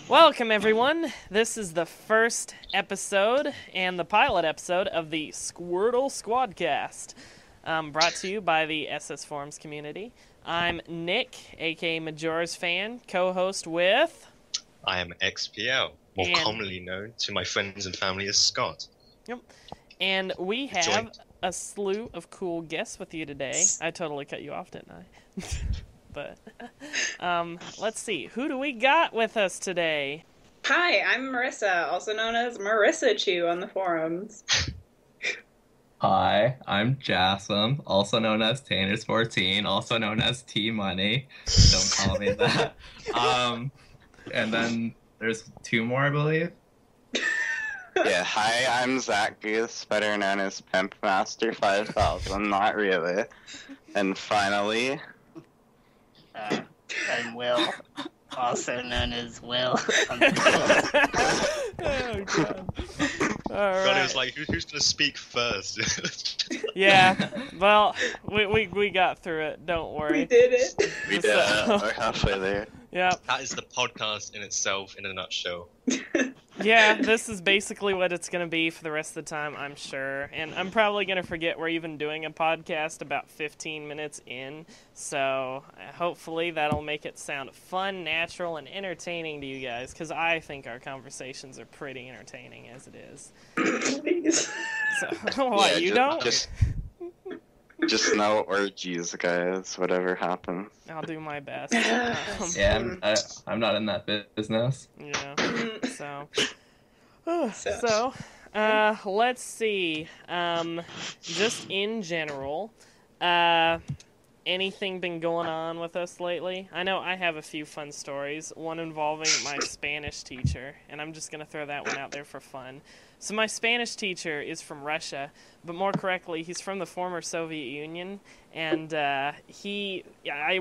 Welcome, everyone. This is the first episode and the pilot episode of the Squirtle Squadcast, brought to you by the SS Forums community. I'm Nick, aka Majorasfan, co-host with... I am XPL, more commonly known to my friends and family as Scott. Yep. And we have a slew of cool guests with you today. I totally cut you off, didn't I? But let's see. Who do we got with us today? Hi, I'm Marissa, also known as marissachu on the forums. Hi, I'm Jasem, also known as Tanners14, also known as T-Money. Don't call me that. And then there's two more, I believe. Yeah, hi, I'm Zachgoose, better known as Pimpmaster 5000, not really. And finally... I'm Will, also known as Will. Oh, God. All right. God, it was like, who's going to speak first? Yeah, well, we got through it, don't worry. We did it. We did it. We're halfway there. Yeah. That is the podcast in itself, in a nutshell. Yeah, this is basically what it's going to be for the rest of the time, I'm sure. And I'm probably going to forget we're even doing a podcast about 15 minutes in. So hopefully that'll make it sound fun, natural, and entertaining to you guys. Because I think our conversations are pretty entertaining as it is. Please. So, what, Yeah, you don't? Just no orgies, guys, whatever happens. I'll do my best. Yeah, I'm not in that business. Yeah. So, let's see. Just in general, anything been going on with us lately? I know I have a few fun stories, one involving my Spanish teacher, and I'm just going to throw that one out there for fun. So my Spanish teacher is from Russia, but more correctly, he's from the former Soviet Union, and I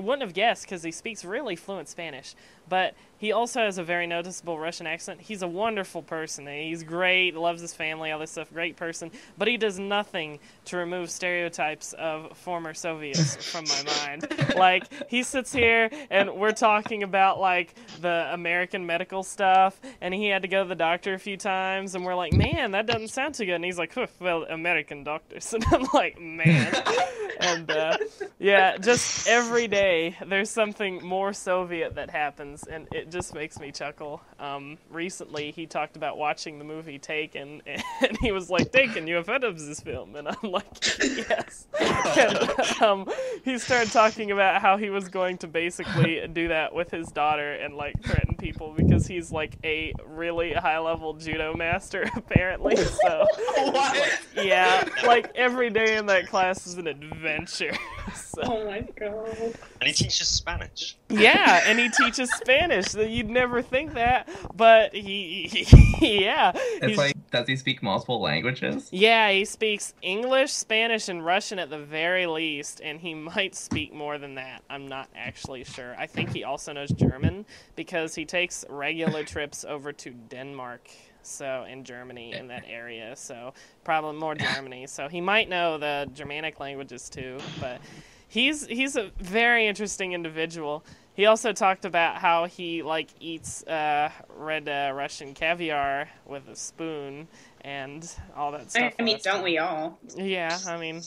wouldn't have guessed because he speaks really fluent Spanish, but he also has a very noticeable Russian accent. He's a wonderful person. He's great, loves his family, all this stuff, great person, but he does nothing to remove stereotypes of former Soviets from my mind. Like, he sits here, and we're talking about, like, the American medical stuff, and he had to go to the doctor a few times, and we're like, man, that doesn't sound too good. And he's like, well, American doctors. And I'm like, man. And, yeah, just every day there's something more Soviet that happens, and it just makes me chuckle. Recently, he talked about watching the movie Taken, and he was like, Taken, you have heard of this film? And I'm like, yes. And he started talking about how he was going to basically do that with his daughter and, like, threaten people because he's, like, a really high-level judo master, apparently. So, What? yeah, like, every day in that class is an adventure. So. Oh my god. And he teaches Spanish. Yeah, and he teaches Spanish. You'd never think that, but yeah. It's like, does he speak multiple languages? Yeah, he speaks English, Spanish, and Russian at the very least, and he might speak more than that. I'm not actually sure. I think he also knows German because he takes regular trips over to Denmark. So in Germany, in that area, so probably more Germany. So he might know the Germanic languages too, but he's a very interesting individual. He also talked about how he like eats red Russian caviar with a spoon and all that stuff. I mean, don't we all? Yeah, I mean,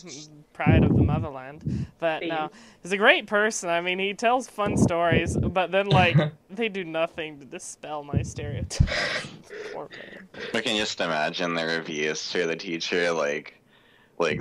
pride of the motherland. But no, he's a great person. I mean, he tells fun stories, but then, like, they do nothing to dispel my stereotypes. Poor man. We can just imagine the reviews to the teacher, like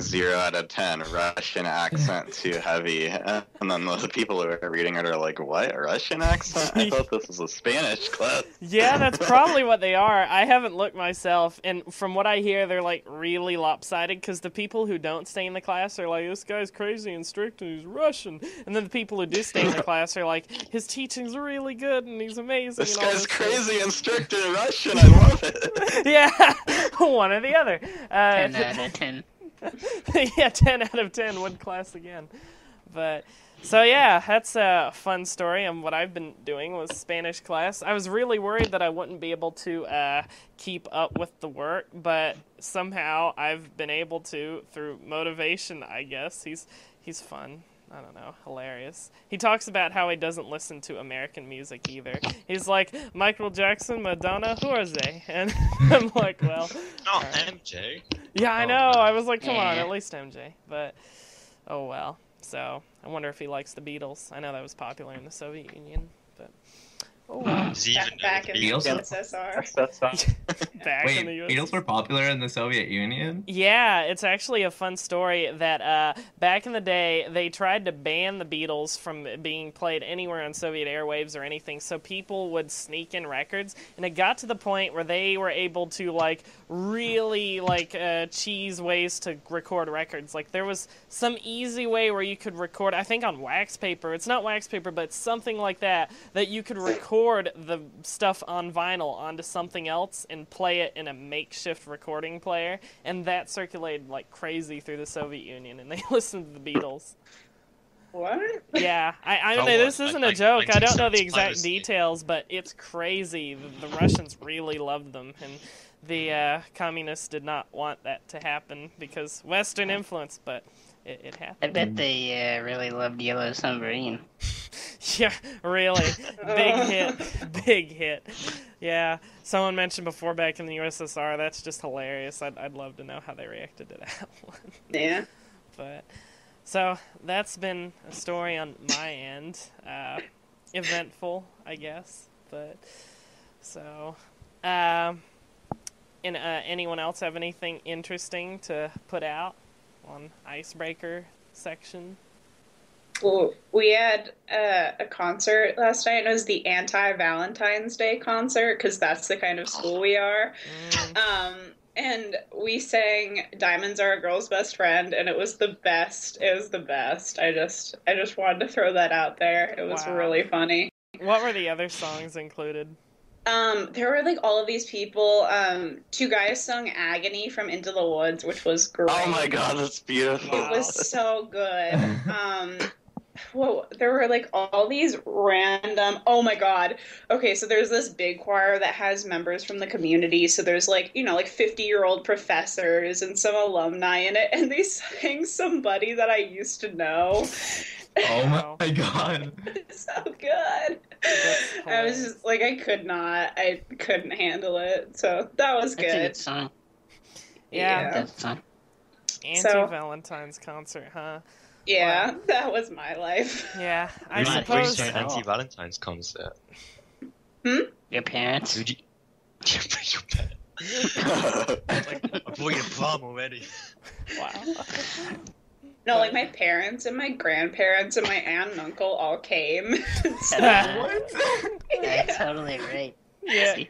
0 out of 10, Russian accent too heavy. And then the people who are reading it are like, what, a Russian accent? I thought this was a Spanish class. Yeah, that's probably what they are. I haven't looked myself, and from what I hear, they're, like, really lopsided, because the people who don't stay in the class are like, this guy's crazy and strict, and he's Russian. And then the people who do stay in the class are like, his teaching's really good, and he's amazing. This and all guy's this crazy stuff. and strict and Russian, I love it. Yeah, one or the other. 10 out of 10. Yeah, 10 out of 10 would class again. But so yeah, that's a fun story. And what I've been doing was Spanish class. I was really worried that I wouldn't be able to keep up with the work, but somehow I've been able to through motivation. I guess he's fun. I don't know, hilarious. He talks about how he doesn't listen to American music either. He's like, Michael Jackson, Madonna, who are they? And I'm like, well... Not right. MJ. Yeah, I Oh, know. no. I was like, come on, Yeah. at least MJ. But, oh well. So, I wonder if he likes the Beatles. I know that was popular in the Soviet Union, but... Oh well. Does he even know Back the in the Beatles? USSR. Back Wait, in the US. Beatles were popular in the Soviet Union? Yeah, it's actually a fun story that back in the day, they tried to ban the Beatles from being played anywhere on Soviet airwaves or anything, so people would sneak in records, and it got to the point where they were able to, like, really, like, cheese ways to record records. Like, there was some easy way where you could record, I think on wax paper, it's not wax paper, but it's something like that you could record the stuff on vinyl onto something else and play it in a makeshift recording player, and that circulated like crazy through the Soviet Union, and they listened to the Beatles. What? Yeah, I Oh, mean, this what? isn't Like a joke. I don't know the 1970s exact piracy. details, but it's crazy. The Russians really loved them, and the communists did not want that to happen because Western influence, but it happened. I bet they really loved Yellow Submarine. Yeah, really. Big hit. Yeah, someone mentioned before back in the USSR, that's just hilarious. I'd love to know how they reacted to that one. Yeah. But, so, that's been a story on my end. Eventful, I guess. But, so, anyone else have anything interesting to put out on Icebreaker section? Well, we had a concert last night. It was the anti-Valentine's Day concert because that's the kind of school we are. And we sang "Diamonds Are a Girl's Best Friend," and it was the best. It was the best. I just wanted to throw that out there. It was Wow. really funny. What were the other songs included? There were like all of these people. Two guys sung "Agony" from Into the Woods, which was great. Oh my god, that's beautiful. It was so good. Whoa, there were like all these random. Oh my god. Okay, so there's this big choir that has members from the community. So there's like, like 50-year-old professors and some alumni in it, and they sang "Somebody That I Used to Know." Oh my god. It's so good. I was just like, I couldn't handle it. So that was That's a good. good song. Yeah. Good song. Anti-Valentine's concert, huh? Yeah, that was my life. Yeah, I Who's suppose. your anti-Valentine's concert? Your parents? Who'd you... Your pet. I bought your prom already. Wow. No, like my parents and my grandparents and my aunt and uncle all came. That's totally right. Yeah, See?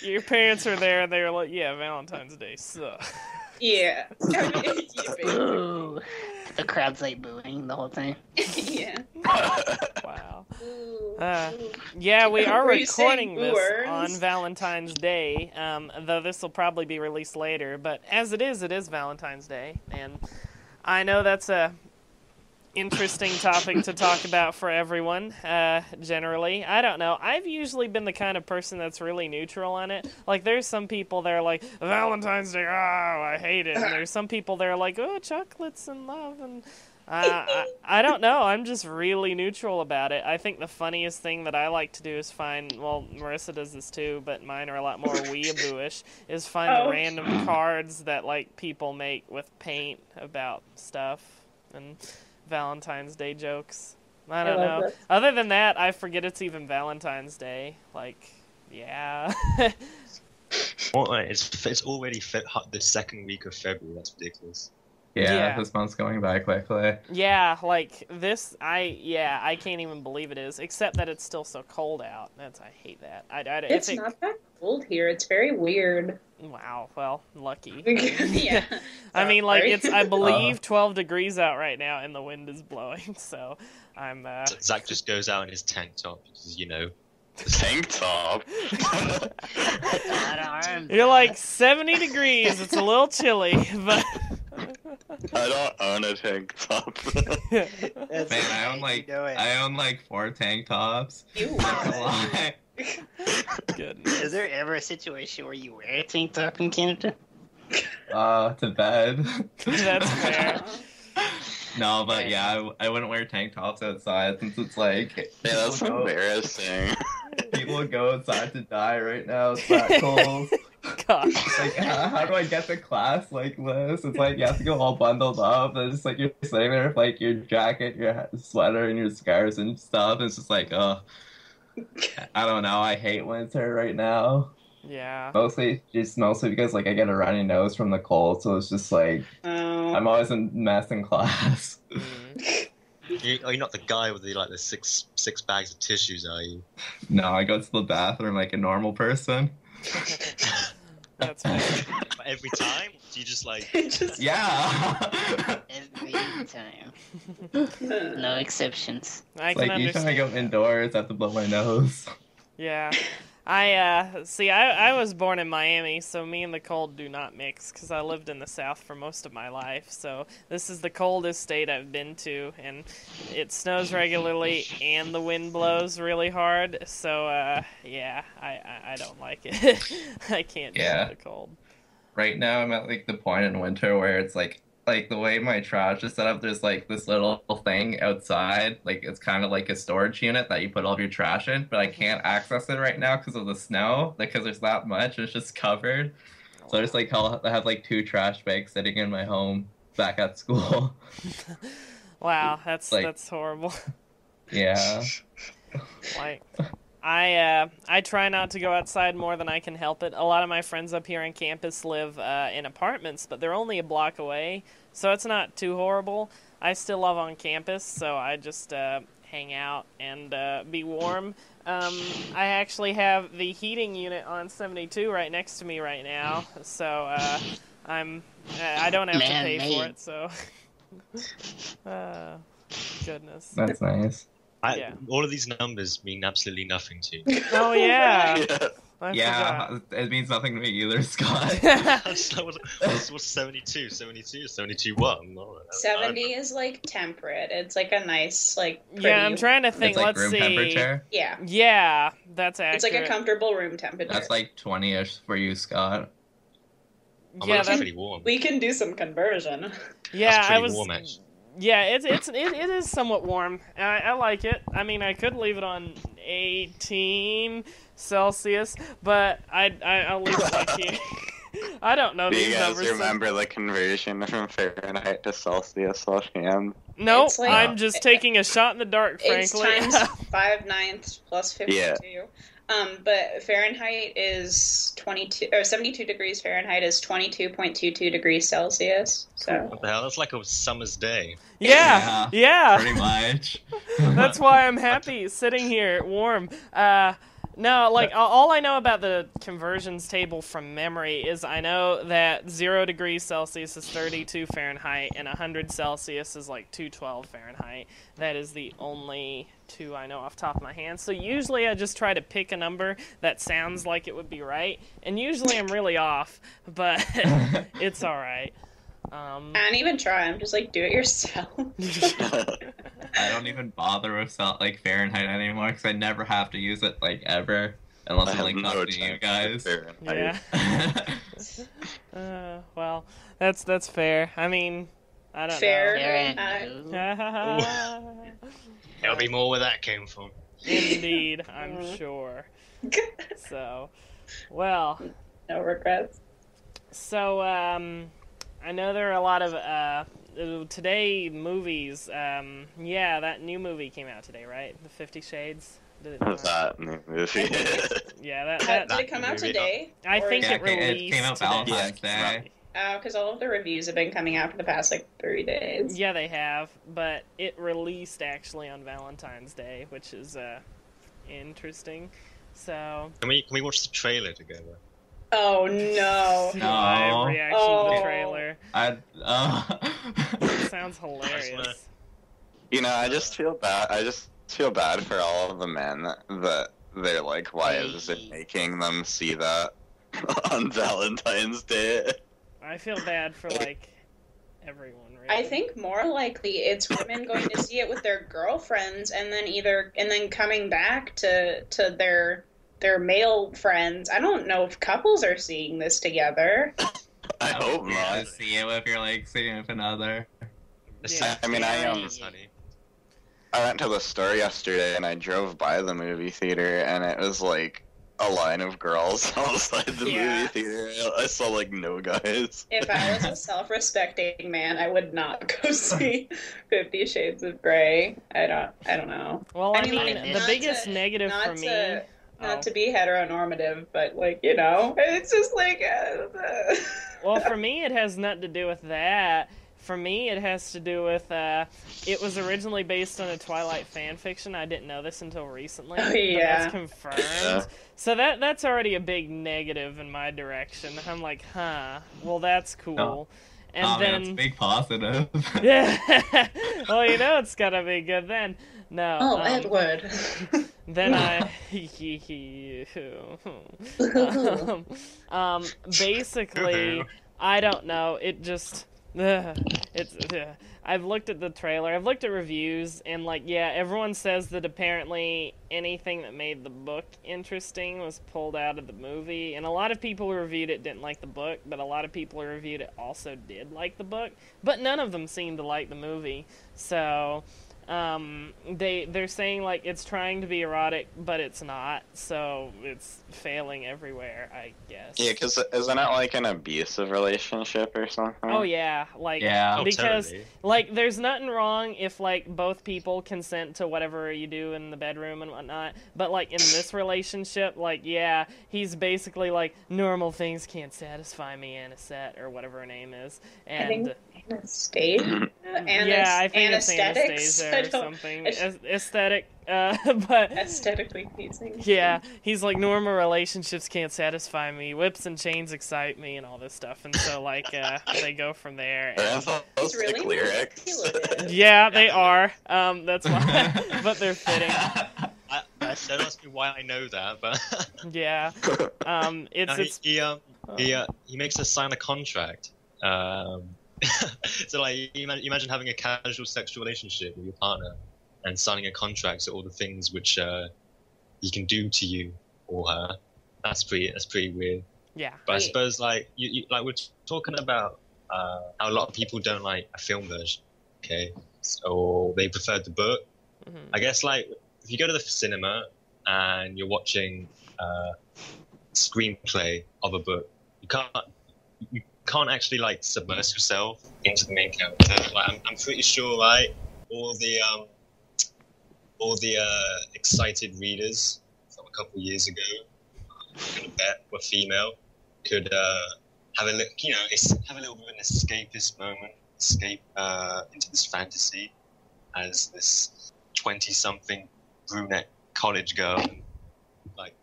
your parents are there, and they were like, "Yeah, Valentine's Day sucks." Yeah. I mean, yeah, basically. Boo. The crowd's like booing the whole time. Yeah. Wow. Ooh. Yeah, we are Were you saying recording this words? on Valentine's Day, though this will probably be released later. But as it is Valentine's Day, and I know that's a interesting topic to talk about for everyone, generally. I don't know. I've usually been the kind of person that's really neutral on it. Like, there's some people that are like, Valentine's Day, oh, I hate it. And there's some people that are like, oh, chocolates and love, and I don't know. I'm just really neutral about it. I think the funniest thing that I like to do is Marissa does this too, but mine are a lot more weeaboo-ish, is find random cards that, like, people make with paint about stuff, and Valentine's Day jokes. I don't know. this. Other than that, I forget it's even Valentine's Day. Like, yeah. Well, it's already the second week of February. That's ridiculous. Yeah. This month's going by quickly. Yeah, like this, I can't even believe it is. Except that it's still so cold out. I hate that. It's not that cold here. It's very weird. Wow. Well, lucky. Yeah. I mean, like Sorry. it's I believe 12 degrees out right now, and the wind is blowing. So I'm. Zach just goes out in his tank top because Tank top. A lot of arms. You're like 70 degrees. It's a little chilly, but. I don't own a tank top. That's Man, I own like 4 tank tops. You Not gonna are. lie. Goodness. Is there ever a situation where you wear a tank top in Canada? To bed. That's fair. No, but yeah, I wouldn't wear tank tops outside since it's like Yeah, that's people go- embarrassing. people would go outside to die right now. It's that cold. God. It's like, how do I get to class like this? It's like you have to go all bundled up. And it's just like you're sitting there with like your jacket, your sweater, and your scarves and stuff. It's just like, oh, I don't know. I hate winter right now. Yeah. Mostly because like I get a runny nose from the cold, so it's just like Oh. I'm always a mess in class. Mm. You're not the guy with the six bags of tissues, are you? No, I go to the bathroom like a normal person. That's fair. But every time, do you just like? Just- Yeah. Every time. No exceptions. I can Like each time I understand. go indoors, I have to blow my nose. Yeah. I was born in Miami, so me and the cold do not mix because I lived in the South for most of my life. So this is the coldest state I've been to, and it snows regularly and the wind blows really hard. So yeah, I don't like it. I can't deal Yeah. with the cold. Right now, I'm at like the point in winter where it's like the way my trash is set up. There's like this little thing outside, like it's kind of like a storage unit that you put all of your trash in, but I can't access it right now because of the snow. Because there's that much, it's just covered. So I just like I have like 2 trash bags sitting in my home back at school. Wow, that's Like- horrible. Yeah. Like, I try not to go outside more than I can help it. A lot of my friends up here on campus live in apartments, but they're only a block away, so it's not too horrible. I still love on campus, so I just hang out and be warm. I actually have the heating unit on 72 right next to me right now, so I don't have to Man pay for made. it. So, goodness. That's nice. Yeah. All of these numbers mean absolutely nothing to you. Oh yeah. Yeah. I Yeah, it means nothing to me either, Scott. forgot. What's 72? 72? 72 what? No, 70 is like temperate. It's like a nice, like, pretty, Yeah, I'm trying to think. It's like Let's room see. temperature. Yeah. Yeah, that's accurate. It's like a comfortable room temperature. That's like 20-ish for you, Scott. Oh, Yeah, that's that's, pretty warm. We can do some conversion. yeah. That's pretty I was. warm, actually. Yeah, it is somewhat warm. I like it. I mean, I could leave it on 18 Celsius, but I'll leave it like here. I don't know Do these you guys numbers. remember the conversion from Fahrenheit to Celsius offhand? Nope, It's like- I'm just taking a shot in the dark, It's frankly. times 5/9 plus 52. Yeah. But Fahrenheit is 22, or 72 degrees Fahrenheit is 22.22 degrees Celsius. So What the hell? That's like a summer's day. yeah, yeah. Pretty much. That's why I'm happy sitting here warm. No, like all I know about the conversions table from memory is I know that 0 degrees Celsius is 32 Fahrenheit and 100 Celsius is like 212 Fahrenheit. That is the only two I know off the top of my hand. So usually I just try to pick a number that sounds like it would be right, and usually I'm really off, but it's all right. I don't even try. I'm just like, do it yourself. I don't even bother with like Fahrenheit anymore because I never have to use it like ever unless I I'm have like no talking to you time guys. for Fahrenheit. Yeah. Well, that's fair. I mean, I don't Fair. Fahrenheit. know. There'll be more where that came from. Indeed, I'm sure. So, well, No regrets. so I know there are a lot of today movies. Yeah, that new movie came out today, right? The 50 Shades. Did it What's that new movie? Yeah, Did it come out movie. today? I Or think is Yeah, it it released came out today. Valentine's Day. Oh, because all of the reviews have been coming out for the past like 3 days. Yeah, they have, but it released actually on Valentine's Day, which is interesting. So, Can we watch the trailer together? Oh no. live reaction to the Oh. trailer. I Sounds hilarious. You know, I just feel bad. I just feel bad for all of the men that they're like, why is it making them see that on Valentine's Day? I feel bad for like everyone. Really. I think more likely it's women going to see it with their girlfriends and then coming back to their male friends. I don't know if couples are seeing this together. I hope not. See it if you're like seeing with another. Yeah. I mean, honey. I went to the store yesterday and I drove by the movie theater and it was like a line of girls outside the movie theater. I saw like no guys. If I was a self-respecting man, I would not go see 50 Shades of Grey. I don't know. Well, I mean, like, the biggest negative for me. Not to be heteronormative, but like, you know, it's just like. Well, for me, it has nothing to do with that. For me, it has to do with it was originally based on a Twilight fan fiction. I didn't know this until recently. Oh, but yeah. that's confirmed. So that's already a big negative in my direction. I'm like, huh. Well, that's cool. No. And then it's a big positive. yeah. Well, you know it's gotta be good then. No. Oh, Edward. Then basically, I don't know. It just I've looked at the trailer. I've looked at reviews, and like, yeah, everyone says that apparently anything that made the book interesting was pulled out of the movie, and a lot of people who reviewed it didn't like the book, but a lot of people who reviewed it also did like the book, but none of them seemed to like the movie. So they're saying like it's trying to be erotic, but it's not, so it's failing everywhere, I guess. Yeah, because isn't it like an abusive relationship or something? Oh yeah, like because totally. like there's nothing wrong if like both people consent to whatever you do in the bedroom and whatnot, but like in this relationship, like yeah, he's basically like normal things can't satisfy me, Anisette or whatever her name is, and I think Anastasia? yeah, I think it's Anesthetics? Anastasia or something. Aesthetic, but Aesthetically pleasing. yeah, he's like normal relationships can't satisfy me, whips and chains excite me, and all this stuff, and so like they go from there. That's those really sick lyrics. articulate. Yeah, they are. That's why, but they're fitting. Don't ask me why I know that, but Yeah. It's he makes us sign a contract. So like you imagine having a casual sexual relationship with your partner and signing a contract to all the things which he can do to you or her. That's pretty weird. yeah. But I suppose like you like we're talking about how a lot of people don't like a film version, okay, or they prefer the book. Mhm. I guess like if you go to the cinema and you're watching screenplay of a book, you can't actually like submerge yourself into the main character. Like I'm pretty sure, right? All the excited readers from a couple of years ago, I'm gonna bet were female, could have a little, have a little bit of an escapist moment, escape into this fantasy as this 20-something brunette college girl, and, like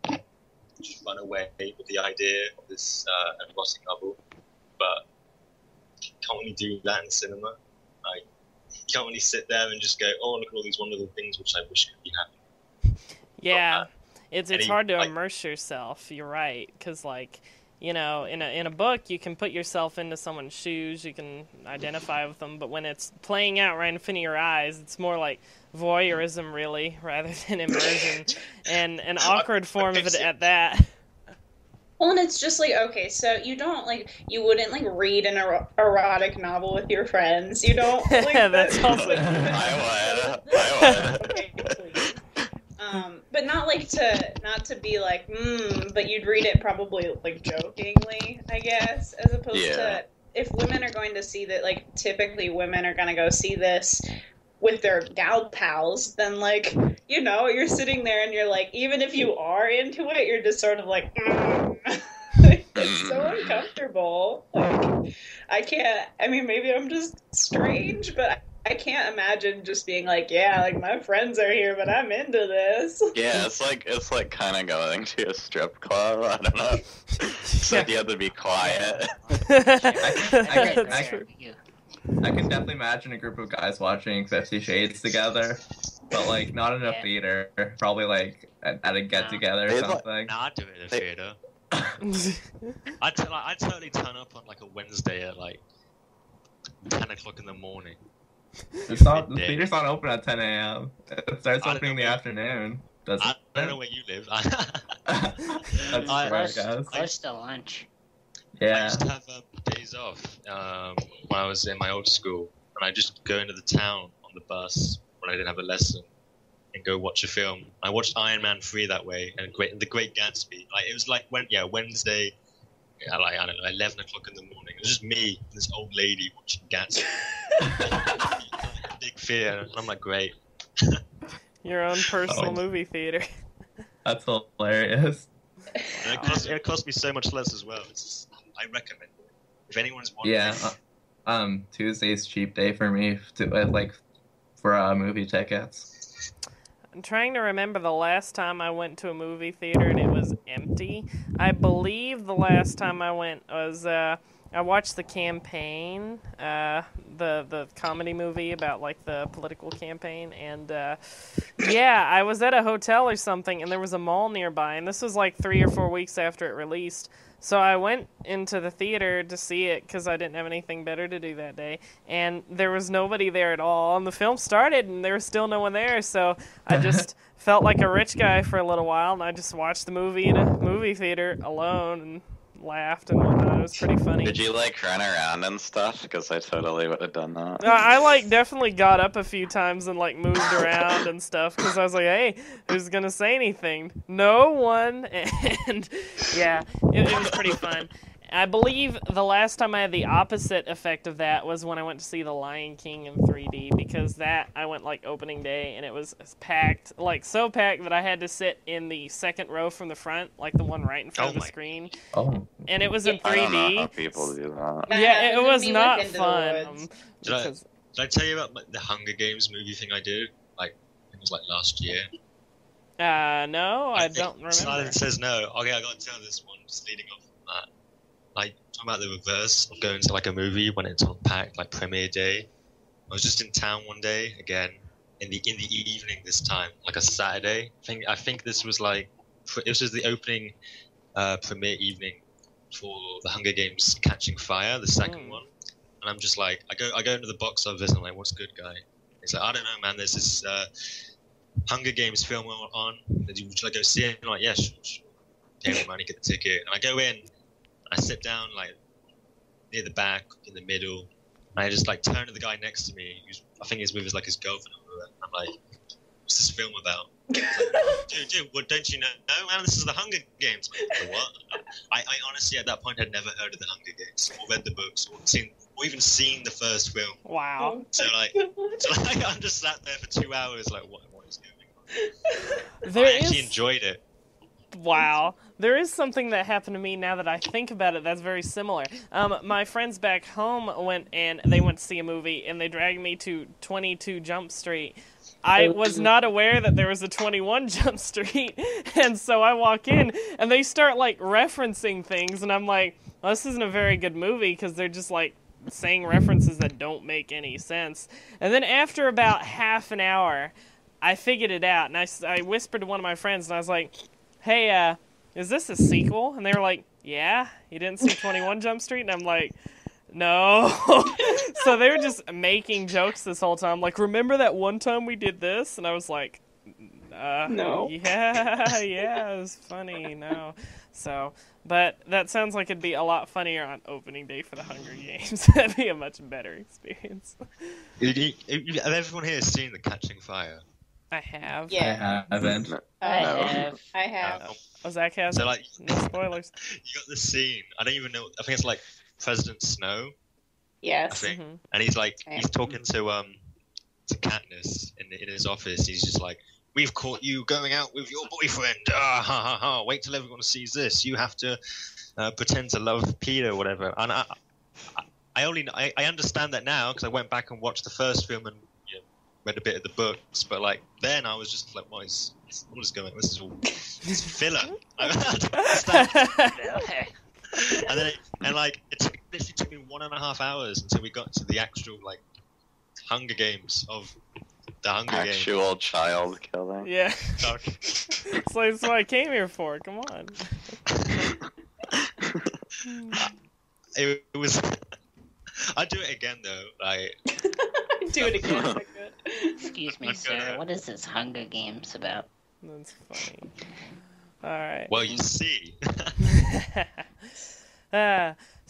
just run away with the idea of this erotic novel. But you can't really do that in cinema. Like, you can't really sit there and just go, "Oh, look at all these wonderful things which I wish could be happening." Yeah. It's hard to like- immerse yourself. You're right, because like, you know, in a book you can put yourself into someone's shoes, you can identify with them, but when it's playing out right in front of your eyes, it's more like voyeurism really, rather than immersion, and an awkward form of it at that. Well, and it's just like, okay, so you wouldn't like read an erotic novel with your friends. You don't. Like, That's also. I would. Okay, please. But not to be like, but you'd read it probably like jokingly, I guess, as opposed to if women are going to see that, like typically women are gonna go see this with their gal pals, then like, you know, you're sitting there and you're like, even if you are into it, you're just sort of like, like, it's so uncomfortable. Like, I mean, maybe I'm just strange, but I can't imagine just being like, yeah, like my friends are here, but I'm into this. Yeah, it's like kind of going to a strip club. I don't know. Except you have to be quiet. That's true. I can definitely imagine a group of guys watching 50 Shades together, but like not in a theater. Probably like at a get together or They'd like- something. Nah, I'd do it in a theater. I'd totally turn up on like a Wednesday at like 10 o'clock in the morning. The theater's not open at 10 a.m. It starts I don't opening in the know. afternoon. Doesn't I don't know it? where you live. That's I- smart, guys. Close to lunch. I Yeah. used to have days off when I was in my old school. and I just go into the town on the bus when I didn't have a lesson and go watch a film. I watched Iron Man 3 that way, and The Great Gatsby. Like it was like Wednesday, like I don't know, 11 o'clock in the morning. It was just me and this old lady watching Gatsby. Big fear, and I'm like, great. Your own personal movie theater. That's hilarious. And it cost me so much less as well. It's just, I recommend it if anyone's watching. Yeah, Tuesday's cheap day for me for movie tickets. I'm trying to remember the last time I went to a movie theater and it was empty. I believe the last time I went was I watched The Campaign, the comedy movie about like the political campaign, and yeah, I was at a hotel or something, and there was a mall nearby, and this was like 3 or 4 weeks after it released. So I went into the theater to see it because I didn't have anything better to do that day, and there was nobody there at all. And the film started, and there was still no one there, so I just felt like a rich guy for a little while, and I just watched the movie in a movie theater alone and laughed and whatnot. It was pretty funny. Did you like run around and stuff? Because I totally would have done that. I like definitely got up a few times and like moved around and stuff because I was like, hey, who's gonna say anything? No one. And yeah, it was pretty fun. I believe the last time I had the opposite effect of that was when I went to see The Lion King in 3D, because that I went like opening day and it was packed, like so packed that I had to sit in the second row from the front, like the one right in front of the screen. Oh. And it was in 3D. I don't know how people do that. Yeah, it was not fun. Did I tell you about the Hunger Games movie thing I did? Like it was like last year. No, I don't remember. Silence says no. Okay, I gotta tell this one just leading off from that. Like talking about the reverse of going to like a movie when it's on packed, like premiere day. I was just in town one day again in the evening this time, like a Saturday. I think this was like this was the opening premiere evening for the Hunger Games Catching Fire, the second one. And I'm just like, I go into the box office and I'm like, what's good, guy? He's like, I don't know, man. There's this Hunger Games film on. Would you like go see it? I'm like, yeah, sure. Pay the money, get the ticket. And I go in. I sit down like near the back, in the middle, and I just like turn to the guy next to me. I think he's with his girlfriend. I'm like, "What's this film about?" Like, dude, what don't you know? No, man, this is the Hunger Games. Like, what? I honestly at that point had never heard of the Hunger Games, or read the books, or even seen the first film. Wow. So I'm just sat there for 2 hours, like, what is going on? I actually enjoyed it. Wow. There is something that happened to me now that I think about it that's very similar. My friends back home went to see a movie, and they dragged me to 22 Jump Street. I was not aware that there was a 21 Jump Street, and so I walk in, and they start, like, referencing things, and I'm like, well, this isn't a very good movie, because they're just, like, saying references that don't make any sense. And then after about half an hour, I figured it out, and I whispered to one of my friends, and I was like, hey, is this a sequel? And they were like, yeah, you didn't see 21 Jump Street? And I'm like, no. So they were just making jokes this whole time. Like, remember that one time we did this? And I was like, no. Yeah, it was funny, no. So, but that sounds like it'd be a lot funnier on opening day for the Hunger Games. That'd be a much better experience. Have everyone here seen The Catching Fire? I have. Yeah. I haven't. I have. Oh, Zach has. So, like, no spoilers. You got this scene. I don't even know. I think it's like President Snow. Yes. I think. And he's like, he's talking to Katniss in his office. He's just like, "We've caught you going out with your boyfriend. Ha ha ha! Wait till everyone sees this. You have to pretend to love Peter, or whatever." And I understand that now because I went back and watched the first film and read a bit of the books, but like then I was just like, what is going on? This is all filler. I don't understand. It literally took me 1.5 hours until we got to the actual like Hunger Games of the Hunger Games. Actual child killing. Yeah. It's like that's what I came here for. Come on. It was. I'd do it again though. Like. Do it again. So good. Excuse me, sir. What is this Hunger Games about? That's funny. All right. Well, you see.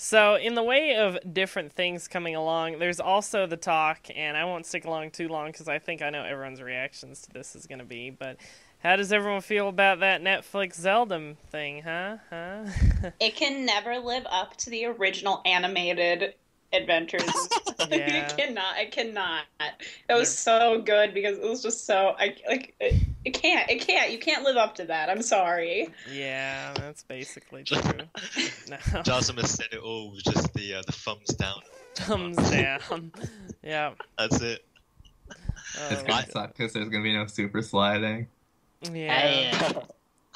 So, in the way of different things coming along, there's also the talk, and I won't stick along too long because I think I know everyone's reactions to this is going to be, but how does everyone feel about that Netflix Zelda thing, huh? It can never live up to the original animated adventures. Yeah. It cannot. It was so good because it was just so, it can't. You can't live up to that. I'm sorry. Yeah, that's basically true. No. Jasem has said it all with just the thumbs down. Thumbs down. Yeah. That's it. It's gonna suck because there's gonna be no super sliding. Yeah.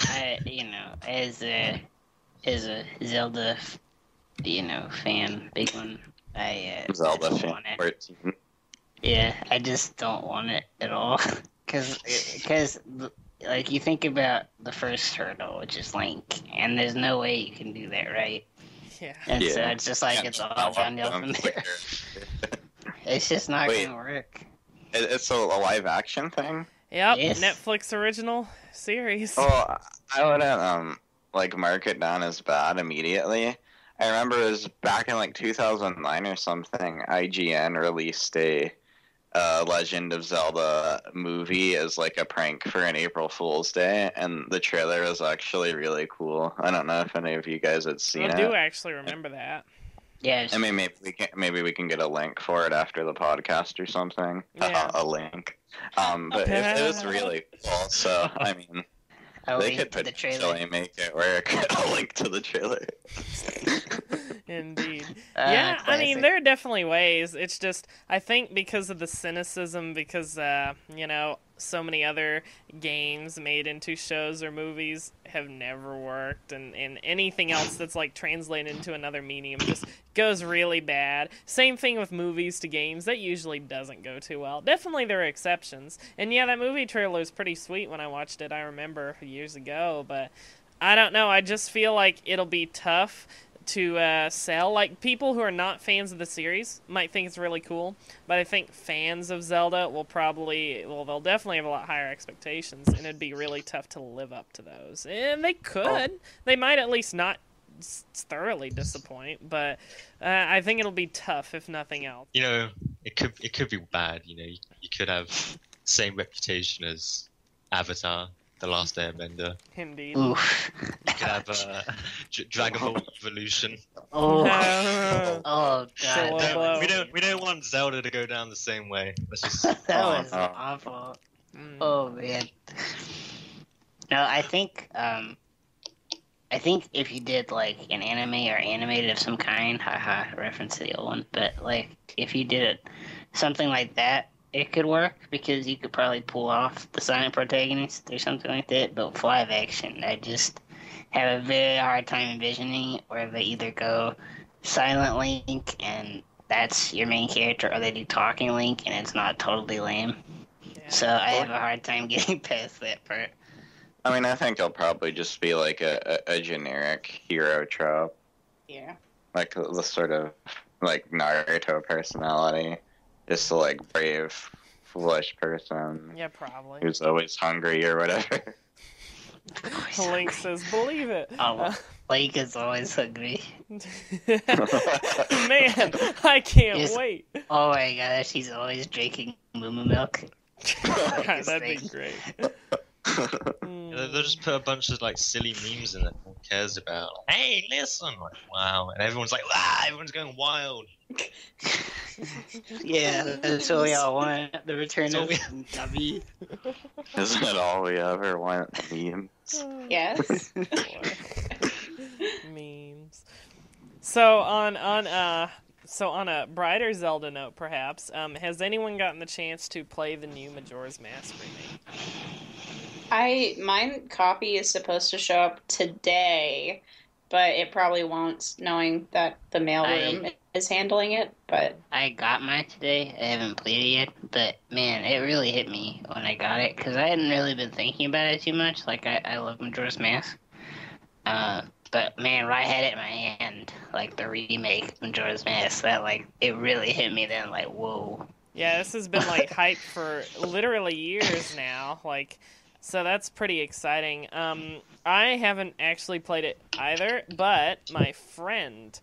I as a Zelda, fan, big one. Zelda just fan want it. 14. Yeah, I just don't want it at all. Because like, you think about the first hurdle, which is Link, and there's no way you can do that, right? Yeah. And so Yeah. it's just like, it's all downhill from there. It's just not Wait. gonna work. It's a live action thing? Yep, Yes. Netflix original series. Oh, I wouldn't mark it down as bad immediately. I remember it was back in like 2009 or something. IGN released a Legend of Zelda movie as like a prank for an April Fool's Day, and the trailer was actually really cool. I don't know if any of you guys had seen I do it. actually remember that. Yeah. I mean, maybe we can get a link for it after the podcast or something. Yeah. A link. But it was really cool. So I mean, I'll they link could to the trailer. potentially make it work. A link to the trailer. Indeed. Yeah, I mean, classic. there are definitely ways. It's just, I think because of the cynicism, because, so many other games made into shows or movies have never worked, and anything else that's, like, translated into another medium just goes really bad. Same thing with movies to games. That usually doesn't go too well. Definitely there are exceptions. And, yeah, that movie trailer was pretty sweet when I watched it, I remember, years ago, but I don't know. I just feel like it'll be tough to sell. Like, people who are not fans of the series might think it's really cool, but I think fans of Zelda will they'll definitely have a lot higher expectations, and it'd be really tough to live up to those. And they could. They might at least not thoroughly disappoint, but I think it'll be tough if nothing else. It could be bad. You could have same reputation as Avatar, The Last Airbender. Indeed. Oof. You could have Dragon Ball Evolution. Oh. No. Oh god. Blow. We don't want Zelda to go down the same way. Let's just. That was awful. Oh man. No, I think if you did like an anime or animated of some kind, reference to the old one, but like if you did it something like that, it could work because you could probably pull off the silent protagonist or something like that. But with live action, I just have a very hard time envisioning where they either go Silent Link and that's your main character, or they do Talking Link and it's not totally lame. Yeah. So I have a hard time getting past that part. I mean, I think it'll probably just be like a generic hero trope, Yeah. like the sort of like Naruto personality, just a like brave, foolish person Yeah, probably. who's always hungry or whatever. Link says, believe it. Oh, Link is always hungry. Man, I can't Yes. wait. Oh my gosh, he's always drinking moo milk. That'd be great. They'll just put a bunch of like silly memes in it. No one cares about. Hey, listen! Like, wow, and everyone's like, wow, everyone's going wild. Yeah, that's what we all want. The return of That's Navi. Isn't it all we ever want? Memes. Yes. Memes. So on a brighter Zelda note, perhaps, has anyone gotten the chance to play the new Majora's Mask remake? My copy is supposed to show up today, but it probably won't, knowing that the mailroom is handling it. But I got mine today. I haven't played it yet, but man, it really hit me when I got it because I hadn't really been thinking about it too much. Like I love Majora's Mask, but man, right, I had it in my hand, like the remake of Majora's Mask. That like it really hit me then. Like whoa. Yeah, this has been like hype for literally years now. Like, so that's pretty exciting. I haven't actually played it either, but my friend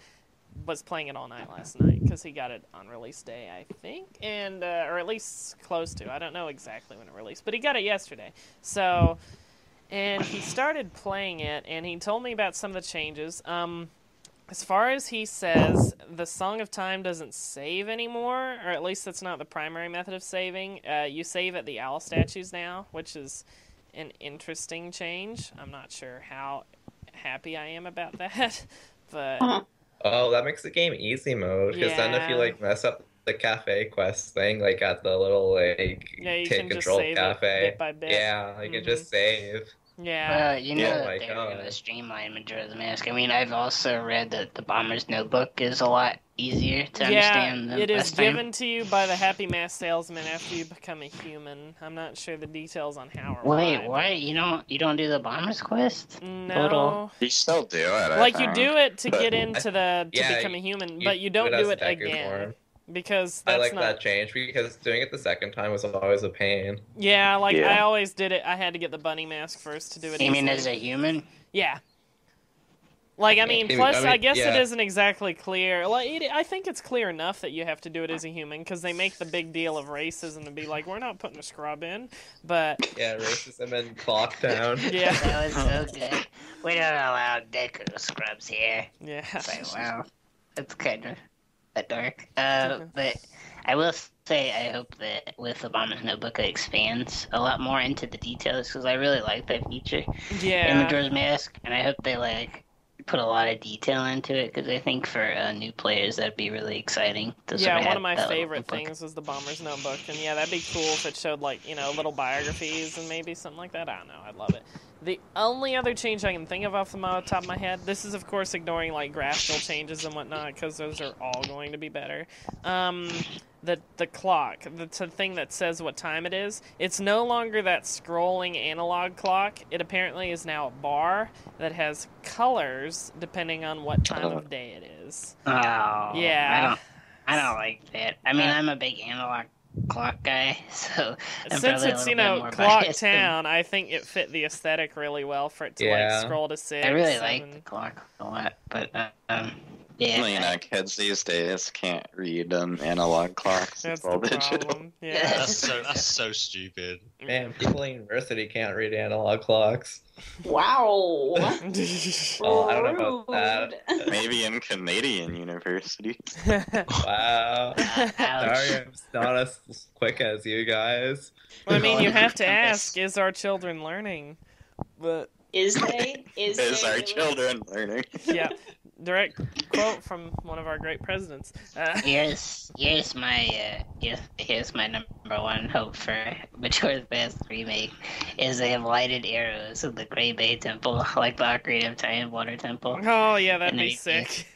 was playing it all night last night because he got it on release day, I think, and or at least close to. I don't know exactly when it released, but he got it yesterday. So, and he started playing it, and he told me about some of the changes. As far as he says, the Song of Time doesn't save anymore, or at least that's not the primary method of saving. You save at the owl statues now, which is an interesting change. I'm not sure how happy I am about that, but Oh, that makes the game easy mode. Because then if you like mess up the cafe quest thing, like at the little like you take can just control save cafe, it bit by bit. yeah, you can just save. Yeah. You know Oh that my they're going to God. streamline Majora's Mask. I mean, I've also read that the Bomber's Notebook is a lot easier to understand than it is last time. given to you by the Happy Mask salesman after you become a human. I'm not sure the details on how or why. Wait, what? You don't do the Bomber's quest? No. Total. You still do it. I Like, you think. do it to But- get into to Yeah, become a human, you but you do don't it as do a it Deku again. form. Because I that's like not... that change because doing it the second time was always a pain. Yeah, like, Yeah. I always did it. I had to get the bunny mask first to do it You mean easily. as a human? Yeah. Like, I mean, I plus, mean, I guess yeah. it isn't exactly clear. Like, I think it's clear enough that you have to do it as a human, because they make the big deal of racism and be like, we're not putting a scrub in, but... Yeah, racism and Clocktown. Yeah. That was so good. We don't allow Deku scrubs here. Yeah. It's like, wow. That's kind of dark. But I will say I hope that with the Bomber's Notebook it expands a lot more into the details, because I really like that feature in Yeah. Majora's Mask, and I hope they put a lot of detail into it, because I think for new players that'd be really exciting to sort Yeah, of one have of my that favorite notebook. things was the Bomber's Notebook, and yeah, that'd be cool if it showed, like, you know, little biographies and maybe something like that. I don't know, I'd love it. The only other change I can think of off the top of my head, this is, of course, ignoring, like, graphical changes and whatnot, because those are all going to be better. The clock, the thing that says what time it is, it's no longer that scrolling analog clock. It apparently is now a bar that has colors depending on what time of day it is. Oh, Yeah. I don't like that. I mean, I'm a big analog clock guy, so I'm Since probably a it's, little you bit know, more Clock biased than- Town, I think it fit the aesthetic really well for it to, Yeah. like, scroll to 6, I really 7. like the clock a lot, but You yeah. know, kids these days can't read analog clocks. That's It's all the digital. problem. Yeah. That's so stupid. Man, people in university can't read analog clocks. Wow. Oh, I don't know about that. Maybe in Canadian universities. Wow. Ouch. Sorry, I'm not as quick as you guys. Well, I mean, you have to Compass. ask, is our children learning? But, Is they? Is Is our really? children learning? yeah, direct quote from one of our great presidents. Here's my number one hope for Majora's Mask remake is they have lighted arrows in the Grey Bay Temple, like the Ocarina of Time Water Temple. Oh, yeah, that'd And be they- sick.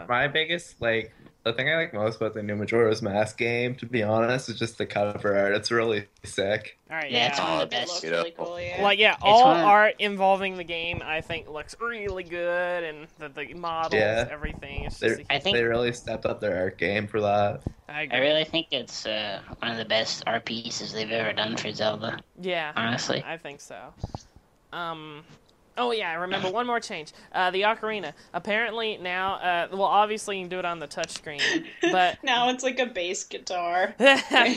My biggest, like, the thing I like most about the new Majora's Mask game, to be honest, is just the cover art. It's really sick. Alright, Yeah, it's yeah. one of the It best. looks really cool, yeah. Like, yeah, all one of- art involving the game, I think, looks really good, and the models, Yeah. everything. It's They, just, I think- they really stepped up their art game for that. I I agree. really think it's one of the best art pieces they've ever done for Zelda, Yeah, honestly. I think so. Oh yeah, I remember one more change. The ocarina. Apparently now, well, obviously you can do it on the touchscreen, but Now it's like a bass guitar. I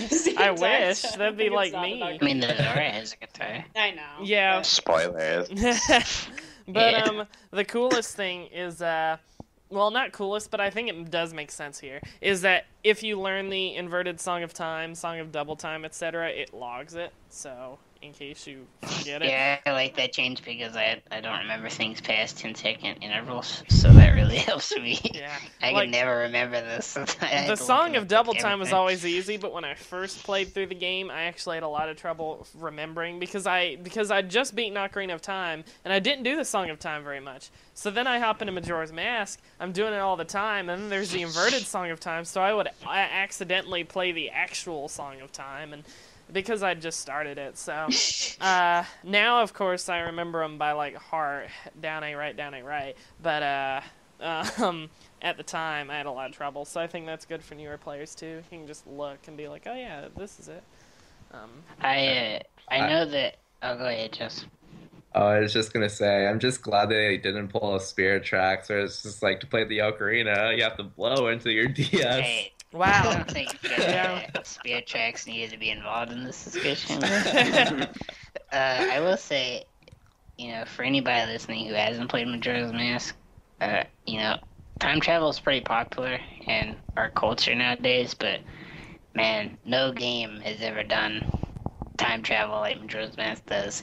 wish Exact- that'd be it's like not me. an I mean, the Zora has a guitar. I know. Yeah. Spoilers. But Yeah. the coolest thing is well, not coolest, but I think it does make sense here, is that if you learn the inverted Song of Time, Song of Double Time, etc., it logs it. So in case you forget it. Yeah, I like that change because I don't remember things past 10-second intervals, so that really helps me. Yeah. I Like, can never remember this. the Song of Double Time was always easy, but when I first played through the game, I actually had a lot of trouble remembering because I'd just beaten Ocarina of Time, and I didn't do the Song of Time very much. So then I hop into Majora's Mask, I'm doing it all the time, and then there's the inverted Song of Time, so I accidentally play the actual Song of Time, and because I just started it, so now of course I remember them by like heart, down a right, but at the time I had a lot of trouble, so I think that's good for newer players too. You can just look and be like, oh yeah, this is it. I know that. Oh, go ahead, Jess. Oh, I was just gonna say, I'm just glad they didn't pull a Spirit Tracks, where it's just like to play the ocarina, you have to blow into your DS. Hey, I Wow. don't think Yeah. Spirit Tracks needed to be involved in this discussion. I will say, for anybody listening who hasn't played Majora's Mask, time travel is pretty popular in our culture nowadays, but man, no game has ever done time travel like Majora's Mask does.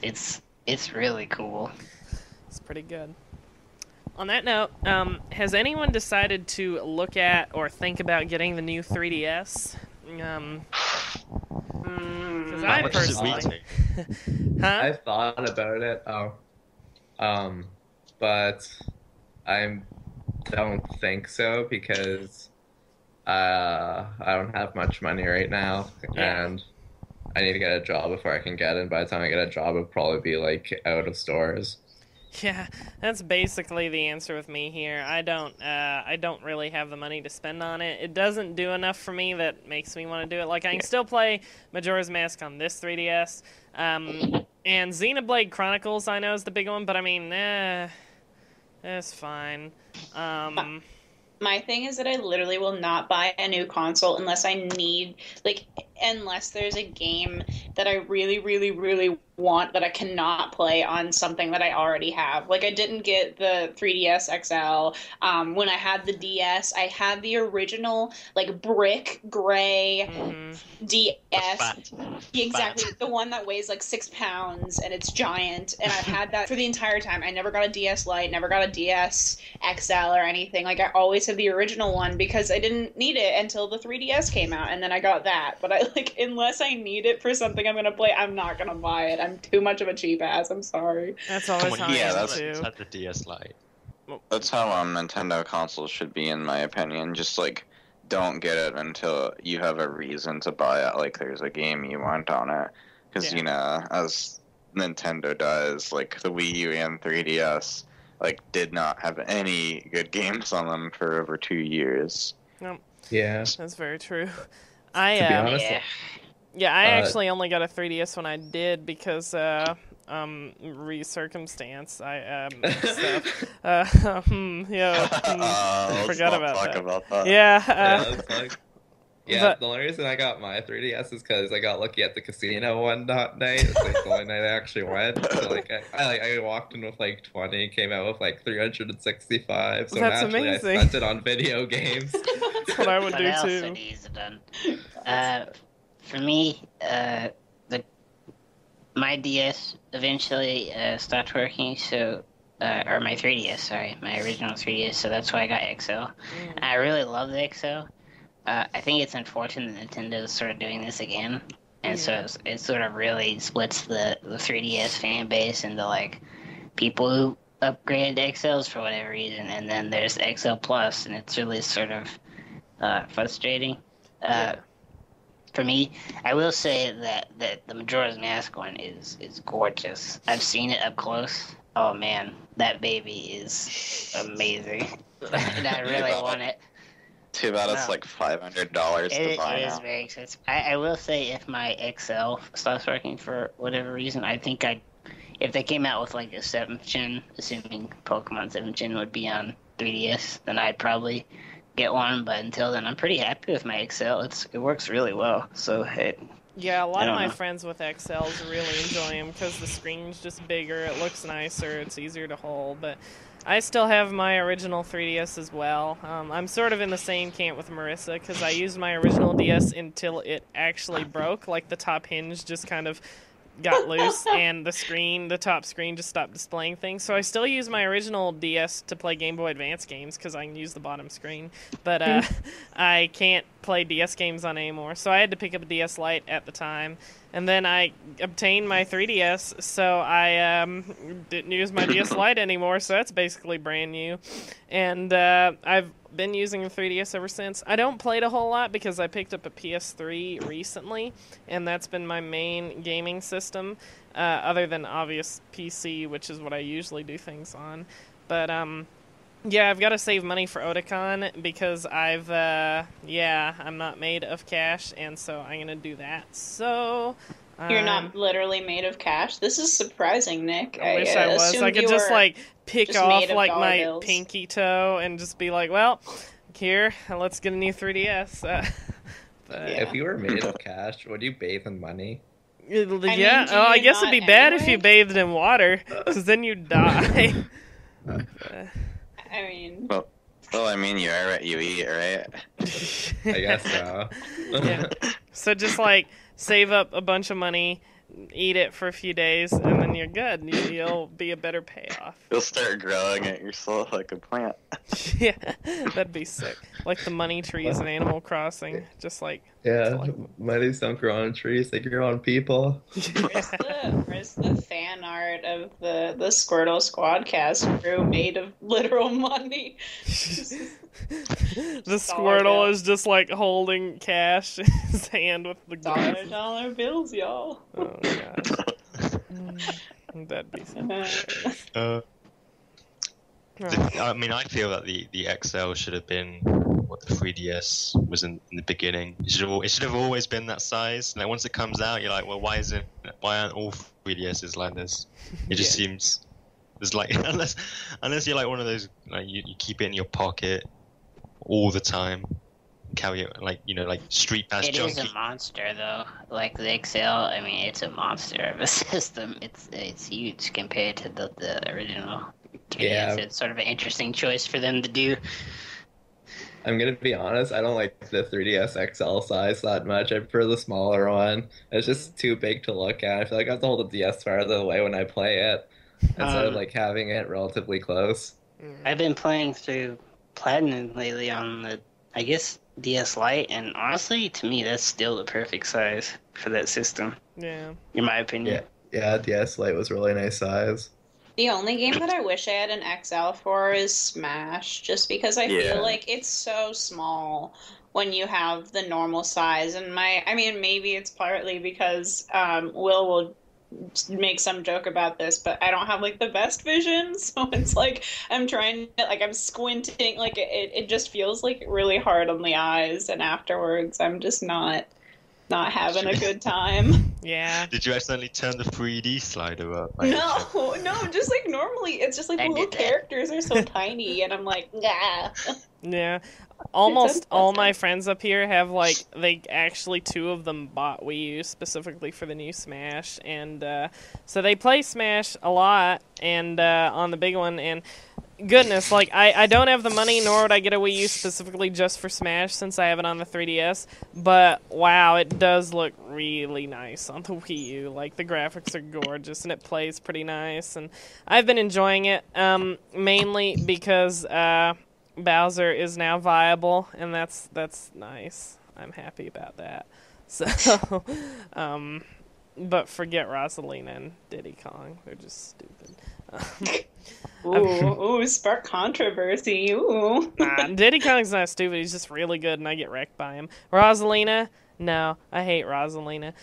It's really cool. It's pretty good. On that note, has anyone decided to look at or think about getting the new 3DS? Because I much does it personally, weigh? huh? I thought about it. But I don't think so because I don't have much money right now, Yeah. and I need to get a job before I can get it. By the time I get a job, it'll probably be like out of stores. Yeah, that's basically the answer with me here. I don't really have the money to spend on it. It doesn't do enough for me that makes me want to do it. Like, I can still play Majora's Mask on this 3DS. And Xenoblade Chronicles, I know, is the big one, but I mean, it's fine. My thing is that I literally will not buy a new console unless I need, unless there's a game that I really, really, really want that I cannot play on something that I already have. Like, I didn't get the 3DS XL. When I had the DS, I had the original, brick gray DS. Exactly. The one that weighs 6 pounds and it's giant. And I've had that for the entire time. I never got a DS Lite, never got a DS XL or anything. I always had the original one because I didn't need it until the 3DS came out. And then I got that. But unless I need it for something I'm going to play, I'm not going to buy it. I'm too much of a cheap ass. I'm sorry. That's always Come how on, I yeah, am, that's- too. At the DS Lite. That's how Nintendo consoles should be, in my opinion. Just don't get it until you have a reason to buy it. There's a game you want on it, because as Nintendo does, the Wii U and 3DS, did not have any good games on them for over 2 years. Yeah. That's very true. To be honest, Yeah, I actually only got a 3DS when I did because circumstance. I stuff. Forgot about that. Yeah. But- the only reason I got my 3DS is because I got lucky at the casino one night. It's the only night I actually went. So I walked in with 20, came out with 365. So That's naturally amazing. I spent it on video games. That's what I would What do else too. have you done? For me, my DS eventually stopped working, so or my 3DS, sorry, my original 3DS. So that's why I got XL. I really love the XL. I think it's unfortunate that Nintendo is sort of doing this again, and so it sort of really splits the 3DS fan base into people who upgraded to XLs for whatever reason, and then there's the XL Plus, and it's really sort of frustrating. For me, I will say that the Majora's Mask one is gorgeous. I've seen it up close. Oh man, that baby is amazing, and I really want it. Too bad it's $500 to buy It is now. very expensive. I will say if my XL stops working for whatever reason, I think if they came out with a 7th gen, assuming Pokemon 7th gen would be on 3DS, then I'd probably get one. But until then, I'm pretty happy with my XL. It works really well. So Yeah, a lot I of don't my know. friends with XLs really enjoy them because the screen's just bigger, it looks nicer, it's easier to hold. But I still have my original 3DS as well. I'm sort of in the same camp with Marissa because I used my original DS until it actually broke. The top hinge just kind of got loose and the top screen just stopped displaying things. So I still use my original DS to play Game Boy Advance games because I can use the bottom screen. But I can't play DS games on anymore. So I had to pick up a DS Lite at the time. And then I obtained my 3DS, so I didn't use my DS Lite anymore, so that's basically brand new. And I've been using the 3DS ever since. I don't play it a whole lot because I picked up a PS3 recently, and that's been my main gaming system, other than obvious PC, which is what I usually do things on. But yeah, I've got to save money for Otakon because I'm not made of cash, and so I'm going to do that. So You're not literally made of cash? This is surprising, Nick. I wish I was. I could just, like, pick just off, made of like, dollar my bills. pinky toe and just be like, well, here, let's get a new 3DS. But, If you were made of cash, would you bathe in money? yeah, mean, do I you guess it'd be not bad if you anyway? bathed in water, because then you'd die. I mean, Well, I mean, you are what you eat, right? I guess so. Yeah. So just, like, save up a bunch of money, eat it for a few days, and then you're good. You'll be a better payoff. You'll start growing it yourself like a plant. Yeah, that'd be sick. Like the money trees in Animal Crossing. Just like... Yeah, monies don't grow on trees, they grow on people. where's the fan art of the Squirtle Squadcast crew made of literal money? The Squirtle is just like holding cash in his hand with the glasses. dollar bills, y'all. Oh gosh. That'd be so. I mean, I feel that the XL should have been what the 3DS was in the beginning. It should have always been that size. Like once it comes out, you're like, well, why aren't all 3DSs like this? It just seems there's like unless you're like one of those like you keep it in your pocket all the time, carry it like like street pass It junkie. is a monster, though. Like the XL, I mean, it's a monster of a system. It's huge compared to the original. Yeah. It's sort of an interesting choice for them to do. I'm gonna be honest, I don't like the 3DS XL size that much. I prefer the smaller one. It's just too big to look at. I feel like I have to hold the DS farther away when I play it, instead of like having it relatively close. I've been playing through Platinum lately on the, I guess, DS Lite, and honestly, to me, that's still the perfect size for that system, Yeah. in my opinion. Yeah, DS Lite was really nice size. The only game that I wish I had an XL for is Smash, just because I feel like it's so small when you have the normal size. And I mean, maybe it's partly because will make some joke about this, but I don't have like the best vision, so it's like I'm squinting, like it just feels like really hard on the eyes, and afterwards I'm just not having a good time. Yeah. Did you accidentally turn the 3D slider up? No, just like normally, it's just like the little characters are so tiny, and I'm like, nah. Yeah. Almost all my friends up here have, like, two of them bought Wii U specifically for the new Smash, and so they play Smash a lot, and on the big one, and goodness, like, I don't have the money, nor would I get a Wii U specifically just for Smash since I have it on the 3DS, but wow, it does look really nice on the Wii U. Like, the graphics are gorgeous, and it plays pretty nice, and I've been enjoying it, mainly because Bowser is now viable, and that's nice. I'm happy about that. So, but forget Rosalina and Diddy Kong. They're just stupid. Ooh, spark controversy. Ooh. Diddy Kong's not stupid. He's just really good, and I get wrecked by him. Rosalina, no, I hate Rosalina.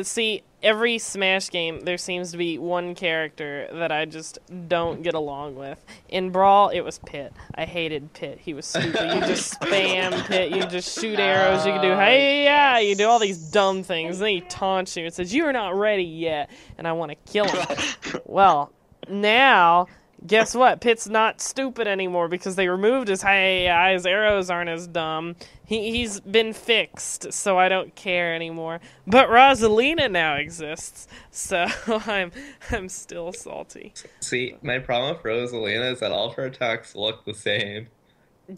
See, every Smash game, there seems to be one character that I just don't get along with. In Brawl, it was Pit. I hated Pit. He was stupid. You just spam Pit. You just shoot arrows. You can do, hey, yeah, you do all these dumb things. And then he taunts you and says, you're not ready yet. And I want to kill him. Well, now... guess what? Pit's not stupid anymore because they removed his his arrows aren't as dumb. He's been fixed, so I don't care anymore. But Rosalina now exists, so I'm still salty. See, my problem with Rosalina is that all of her attacks look the same.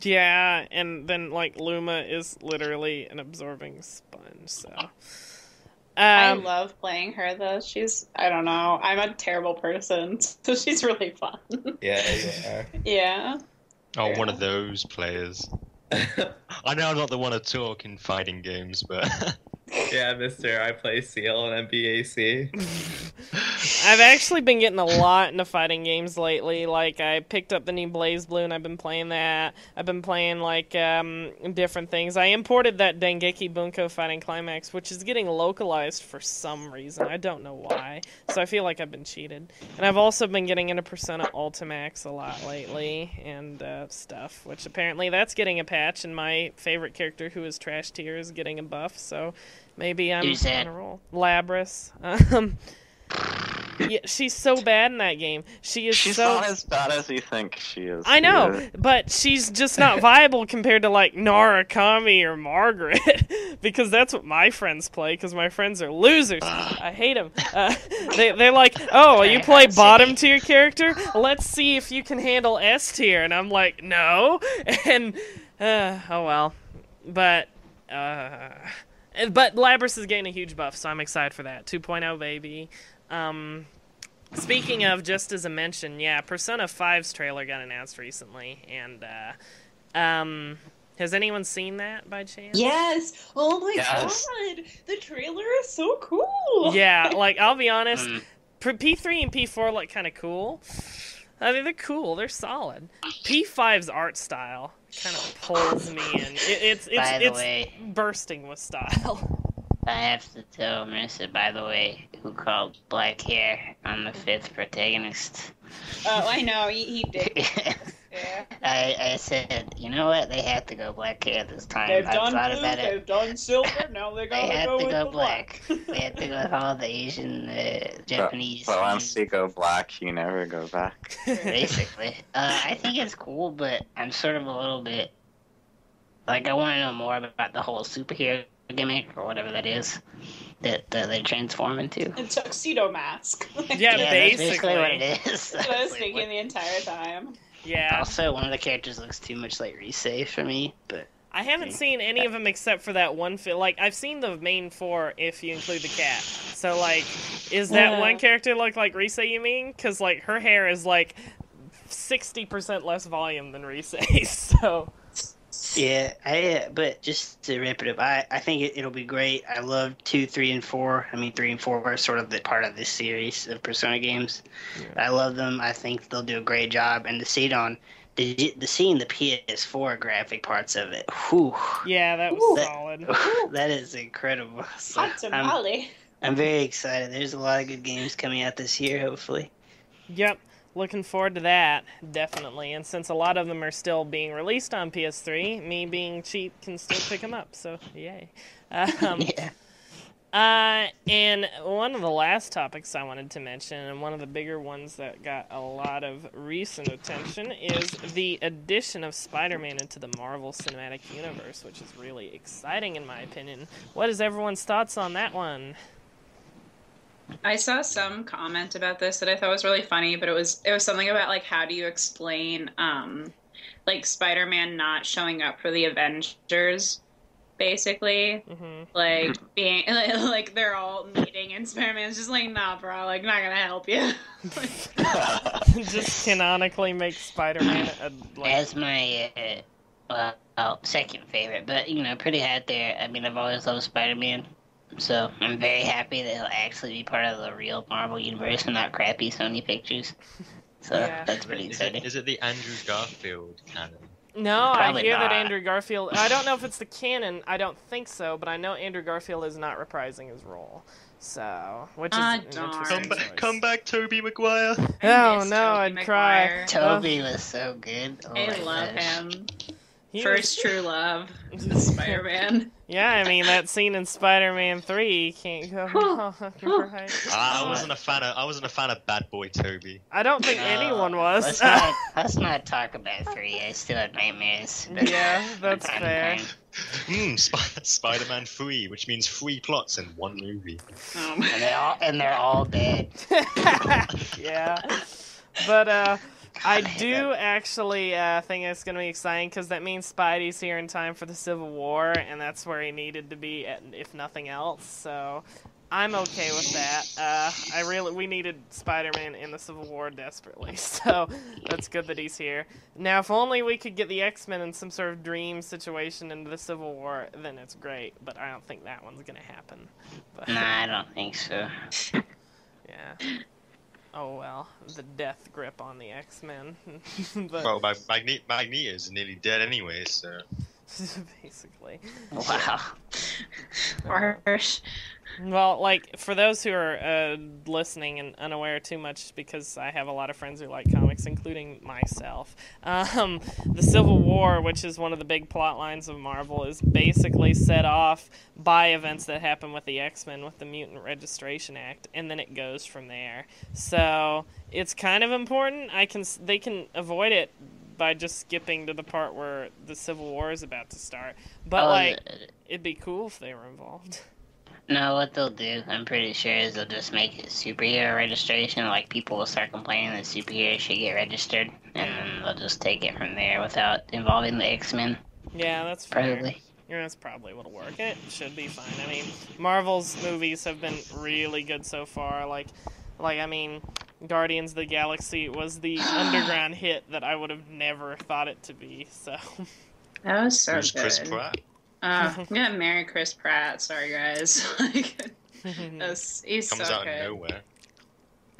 Yeah, and then like Luma is literally an absorbing sponge, so... I love playing her, though. I don't know. I'm a terrible person, so she's really fun. Yeah, you are. Yeah. Oh, one of those players. I know I'm not the one to talk in fighting games, but... Yeah, mister, I play Seal and MBAC. I've actually been getting a lot into fighting games lately. Like, I picked up the new BlazBlue, and I've been playing that. I've been playing, like, different things. I imported that Dengeki Bunko Fighting Climax, which is getting localized for some reason. I don't know why. So I feel like I've been cheated. And I've also been getting into Persona Ultimax a lot lately, and stuff, which apparently that's getting a patch, and my favorite character, who is Trash Tier, is getting a buff, so maybe I'm on a roll. Labris. Yeah, she's so bad in that game. She's not as bad as you think she is. I know, but she's just not viable compared to, like, Narakami or Margaret, because that's what my friends play, because my friends are losers. I hate them. They're like, oh, you play bottom tier character? Let's see if you can handle S tier. And I'm like, no. And, oh well. But Labris is getting a huge buff, so I'm excited for that. 2.0, baby. Speaking of, just as a mention, yeah, Persona 5's trailer got announced recently, and has anyone seen that by chance? Yes. Oh my god, the trailer is so cool. Yeah, like, I'll be honest, P3 and P4 look kind of cool. I mean, they're cool, they're solid. P5's art style kind of pulls me in. It's bursting with style. I have to tell Marissa, by the way, who called black hair on the 5th protagonist. Oh, I know, he did. Yeah. I said, you know what? They have to go black hair this time. They've done blue, they've done silver, now they gotta go with the black. They have to go with all the Asian, Japanese. But once you go black, you never go back. Basically. I think it's cool, but I'm sort of a little bit... Like, I want to know more about the whole superhero gimmick, or whatever that is, that they transform into. A tuxedo mask. Yeah, that's basically what it is. That's what I was thinking the entire time. Yeah. Also, one of the characters looks too much like Rise for me, but... I haven't seen any of them except for that one like, I've seen the main 4 if you include the cat. So, like, is that one character look like Rise, you mean? Because, like, her hair is, like, 60% less volume than Rise's, so... Yeah, but just to wrap it up, I think it'll be great. I love 2, 3, and 4. I mean, 3 and 4 are sort of the part of this series of Persona games. Yeah. I love them. I think they'll do a great job. And to see it on, seeing the PS4 graphic parts of it, whew. Yeah, that was solid. That is incredible. So I'm very excited. There's a lot of good games coming out this year, hopefully. Yep. Looking forward to that, definitely. And since a lot of them are still being released on PS3, me being cheap can still pick them up, so yay. Yeah. And one of the last topics I wanted to mention, and one of the bigger ones that got a lot of recent attention, is the addition of Spider-Man into the Marvel Cinematic Universe, which is really exciting in my opinion. What is everyone's thoughts on that one? I saw some comment about this that I thought was really funny, but it was something about, like, how do you explain like Spider-Man not showing up for the Avengers, basically. Like being like they're all meeting and Spider-Man's just like, nah bro, like, not gonna help you. Just canonically make Spider-Man as my second favorite, but pretty high there. I mean, I've always loved Spider-Man. So I'm very happy that he'll actually be part of the real Marvel universe and not crappy Sony pictures. So that's pretty exciting. Is it the Andrew Garfield canon? No, Probably I hear not. that Andrew Garfield... I don't know if it's the canon. I don't think so, but I know Andrew Garfield is not reprising his role. So, which is an interesting choice. Come back, Tobey Maguire. Oh no, I'd cry. Toby was so good. Oh, I love him. He First true love, Spider-Man. Yeah, I mean that scene in Spider-Man 3 can't go wrong, right? I wasn't a fan of Bad Boy Toby. I don't think anyone was. Let's not talk about 3. I still have nightmares. Yeah, that's fair. Spider-Man 3, which means 3 plots in 1 movie. And they're all dead. Yeah, but I do actually think it's going to be exciting because that means Spidey's here in time for the Civil War, and that's where he needed to be, if nothing else. So I'm okay with that. We needed Spider-Man in the Civil War desperately, so that's good that he's here. Now, if only we could get the X-Men in some sort of dream situation into the Civil War, then it's great. But I don't think that one's going to happen. But, nah, I don't think so. Yeah. Oh well, the death grip on the X-Men. But Well, Magneto's nearly dead anyway, so... basically. Wow. Harsh. Well, like, for those who are listening and unaware too much, because I have a lot of friends who like comics, including myself, the Civil War, which is one of the big plot lines of Marvel, is basically set off by events that happen with the X-Men with the Mutant Registration Act, and then it goes from there. So, it's kind of important. They can avoid it by just skipping to the part where the Civil War is about to start. But, it'd be cool if they were involved. No, what they'll do, I'm pretty sure, is they'll just make it superhero registration. Like, people will start complaining that superheroes should get registered, and then they'll just take it from there without involving the X-Men. Yeah, that's fair. Probably. Yeah, that's probably what'll work. It should be fine. I mean, Marvel's movies have been really good so far. Like, I mean, Guardians of the Galaxy was the underground hit that I would have never thought it to be, so... That was so Who's good. Chris Pratt? I'm gonna marry Chris Pratt. Sorry, guys. Like, he's Comes so out good. of nowhere.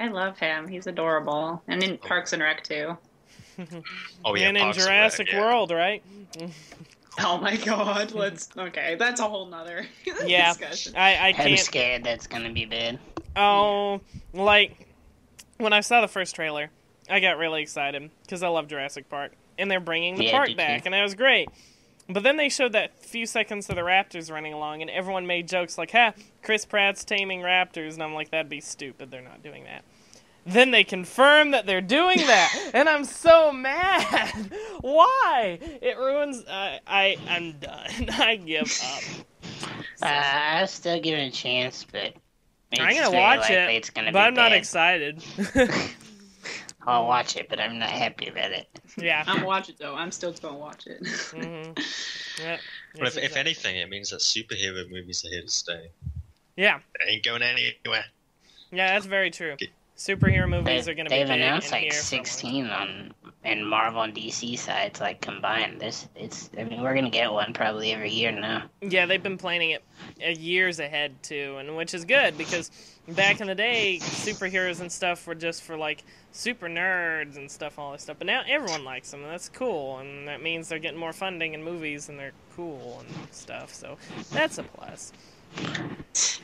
I love him. He's adorable. And in Parks and Rec, too. Oh, yeah, and in Parks and Jurassic Rec, yeah. World, right? Oh my god, okay, that's a whole nother Yeah, discussion. I I'm can't... scared that's gonna be bad. Oh, like, when I saw the first trailer, I got really excited, because I love Jurassic Park, and they're bringing the park back, and that was great. But then they showed that few seconds of the raptors running along, and everyone made jokes like, ha, Chris Pratt's taming raptors, and I'm like, that'd be stupid, they're not doing that. Then they confirm that they're doing that, and I'm so mad. Why? It ruins... I'm done. I give up. I'll still give it a chance, but I'm it's gonna very watch likely it, it's gonna but be I'm not bad. excited. I'll watch it, but I'm not happy about it. Yeah. I'm gonna watch it, though. I'm still gonna watch it. Mm-hmm. Yep. But if anything, it means that superhero movies are here to stay. Yeah. They ain't going anywhere. Yeah, that's very true. Superhero movies are going to be They've big announced in like here for a long 16 on and Marvel and DC sides like combined. I mean, we're gonna get one probably every year now. Yeah, they've been planning it years ahead too, and which is good because back in the day, superheroes and stuff were just for like super nerds and stuff, all this stuff. But now everyone likes them, and that's cool, and that means they're getting more funding in movies, and they're cool and stuff. So that's a plus.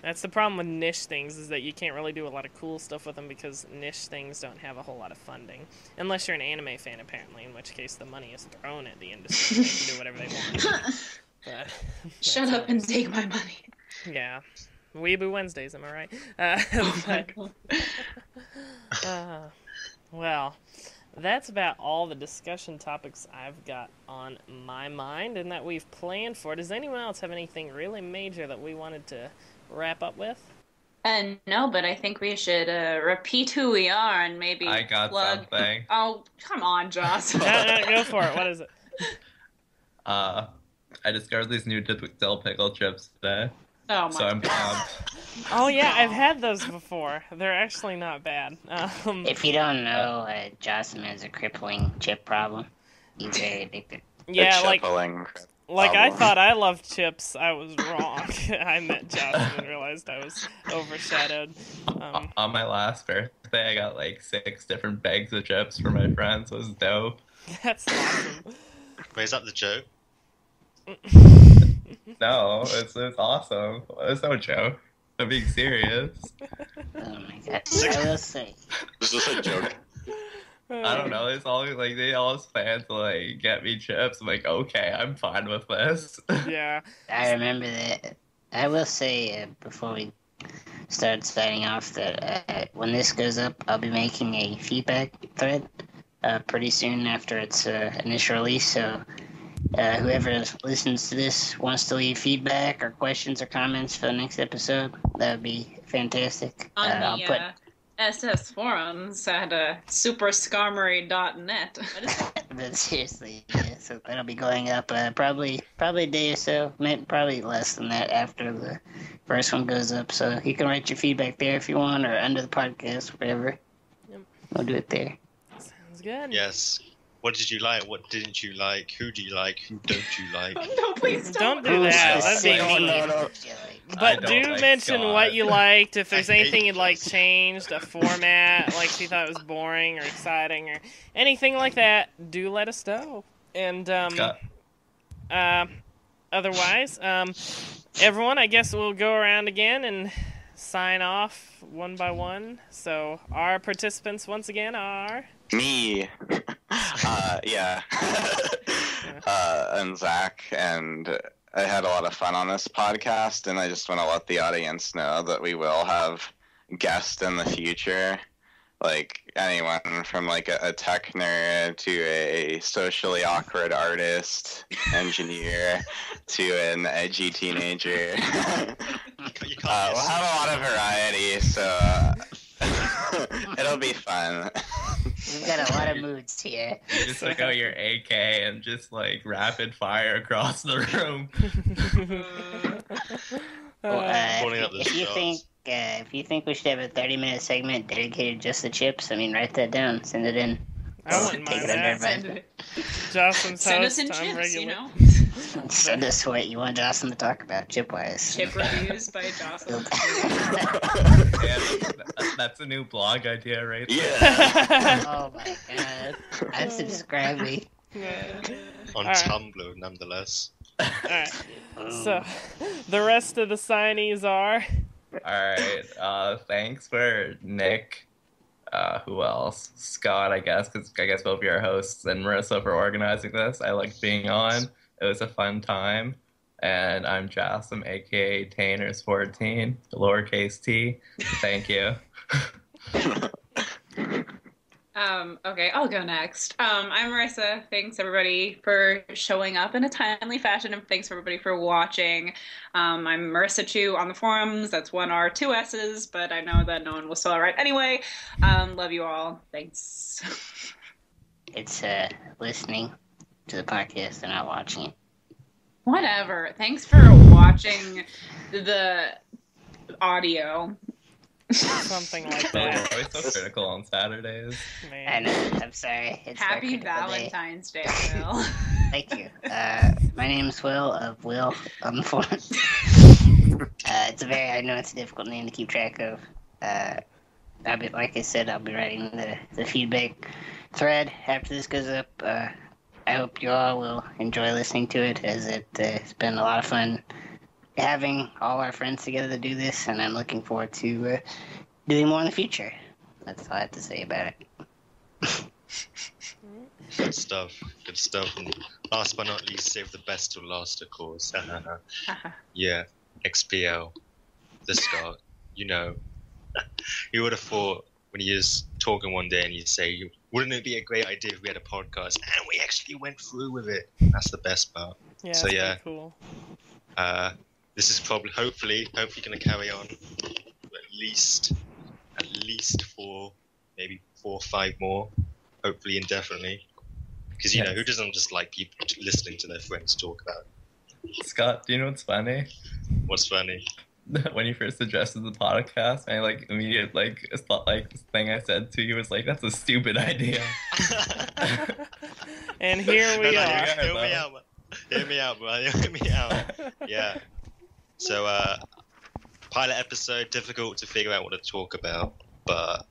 That's the problem with niche things, is that you can't really do a lot of cool stuff with them because niche things don't have a whole lot of funding. Unless you're an anime fan, apparently, in which case the money is thrown at the industry and they can do whatever they want. But, Shut up and take my money. yeah. Weeaboo Wednesdays, am I right? Oh my god. Well, that's about all the discussion topics I've got on my mind and that we've planned for. Does anyone else have anything really major that we wanted to wrap up with? No, but I think we should repeat who we are and maybe I got plug... something. Oh, come on, Joss. No, go for it. What is it? I discovered these new dill pickle chips today, Oh my so I'm god. Oh, yeah, I've had those before. They're actually not bad. If you don't know, Jasem has a crippling chip problem. He's very addicted. Yeah, like I problem. thought I loved chips. I was wrong. I met Jasmine and realized I was overshadowed. On my last birthday, I got like 6 different bags of chips for my friends. It was dope. That's awesome. Wait, is that the joke? No, it's awesome. It's no joke. I'm being serious. Oh my god. I will say. This is a joke. I don't know. It's always like they always plan to like get me chips. I'm like, okay, I'm fine with this. Yeah. I remember that. I will say, before we start signing off, that when this goes up, I'll be making a feedback thread pretty soon after its initial release. So whoever listens to this wants to leave feedback or questions or comments for the next episode, that would be fantastic. On I'll the put SS forums at superscarmery.net. But seriously, yeah, so that'll be going up probably a day or so, probably less than that after the first one goes up. So you can write your feedback there if you want, or under the podcast, whatever. Yep. We'll do it there. Sounds good. Yes. What did you like? What didn't you like? Who do you like? Who don't you like? No, please Don't do that. That'd be Oh, mean. no. But do like mention Scott. what you liked. If there's I hate anything you'd like Justin. changed, a format, like if you thought it was boring or exciting or anything like that, do let us know. And Scott. otherwise, everyone, I guess we'll go around again and sign off one by one. So our participants once again are Me. Yeah. And Zach, and I had a lot of fun on this podcast, and I just want to let the audience know that we will have guests in the future. Like anyone from like a tech nerd to a socially awkward artist, engineer, to an edgy teenager. You can't We'll have a lot of variety, so it'll be fun. We've got a lot of moods here. You just took out your AK and just like rapid fire across the room. Well, Pulling up the if you shots. think we should have a 30-minute segment dedicated just to chips, I mean, write that down, send it in. I wouldn't Take mind it under that. advisement. Jocelyn's Send host, us in I'm chips, regular. you know. Send us what you want Jocelyn to talk about, chip-wise. Chip reviews by Jocelyn. Yeah, that's a new blog idea right there. Yeah. Oh my god. That's subscribing. On Alright. Tumblr, nonetheless. Alright, so the rest of the signees are Alright, thanks for Nick. Who else? Scott, I guess, because I guess both of you are hosts, and Marissa for organizing this. I liked being on. It was a fun time. And I'm Jasem, aka Tainers14, lowercase t. Thank you. Okay, I'll go next. I'm Marissa. Thanks everybody for showing up in a timely fashion, and thanks everybody for watching. I'm marissachu on the forums. That's 1R, 2 S's, but I know that no one will spell it right anyway. Love you all. Thanks. It's listening to the podcast and not watching it. Whatever. Thanks for watching the audio. something like We're that. always so critical on Saturdays. Man. I'm sorry. It's Happy our critical day. Valentine's Day, Will. Thank you. My name's Will of Will on the forum. I know it's a difficult name to keep track of. Like I said, I'll be writing the feedback thread after this goes up. I hope you all will enjoy listening to it, as it's been a lot of fun having all our friends together to do this, and I'm looking forward to doing more in the future. That's all I have to say about it. Good stuff. Good stuff. And last but not least, save the best till last, of course. Yeah. XPL. The Scott. You know. You would have thought when you was talking one day and you say, wouldn't it be a great idea if we had a podcast? And we actually went through with it. That's the best part. Yeah, So, that's yeah. pretty cool. This is probably, hopefully going to carry on at least for maybe 4 or 5 more, hopefully indefinitely. Because, you know, who doesn't just like people listening to their friends talk about it? Scott, do you know what's funny? What's funny? When you first suggested the podcast, I immediately thought this thing I said to you was like, that's a stupid idea. And here we are. Hear me out, man. Hear me out, bro. Hear me out. Yeah. So, pilot episode, difficult to figure out what to talk about, but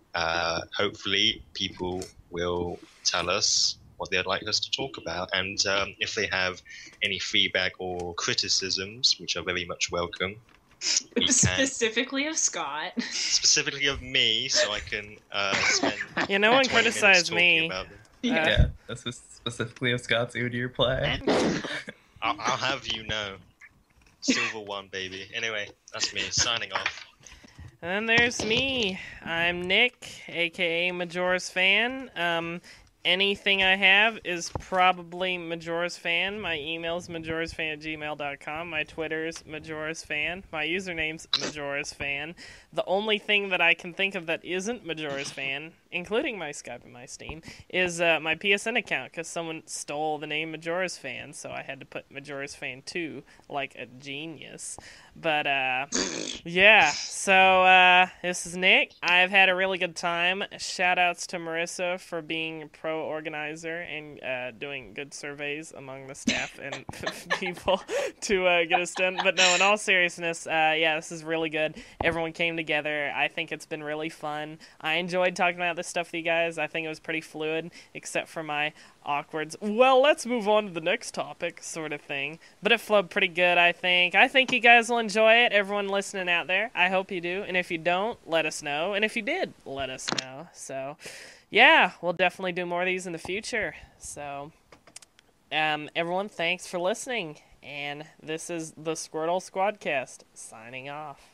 hopefully people will tell us what they'd like us to talk about, and if they have any feedback or criticisms, which are very much welcome. Specifically of Scott. Specifically of me, so I can spend. Yeah, no one 20 minutes criticized talking me. about them. Yeah, this is specifically of Scott's Udyr play. I'll have you know. Silver 1, baby. Anyway, that's me signing off. And then there's me. I'm Nick, aka Majorasfan. Anything I have is probably Majorasfan. My email's majorasfan@gmail.com. My Twitter's Majorasfan. My username's Majorasfan. The only thing that I can think of that isn't Majorasfan, including my Skype and my Steam, is my PSN account, because someone stole the name Majorasfan, so I had to put Majorasfan2 like a genius. But, yeah, so this is Nick. I've had a really good time. Shout-outs to Marissa for being pro pro organizer and doing good surveys among the staff and people to get us done. But no, in all seriousness, yeah, this is really good. Everyone came together. I think it's been really fun. I enjoyed talking about this stuff with you guys. I think it was pretty fluid, except for my awkwards. Well, let's move on to the next topic sort of thing. But it flowed pretty good, I think. I think you guys will enjoy it. Everyone listening out there, I hope you do. And if you don't, let us know. And if you did, let us know. So, yeah, we'll definitely do more of these in the future. So, everyone, thanks for listening. And this is the Squirtle Squadcast signing off.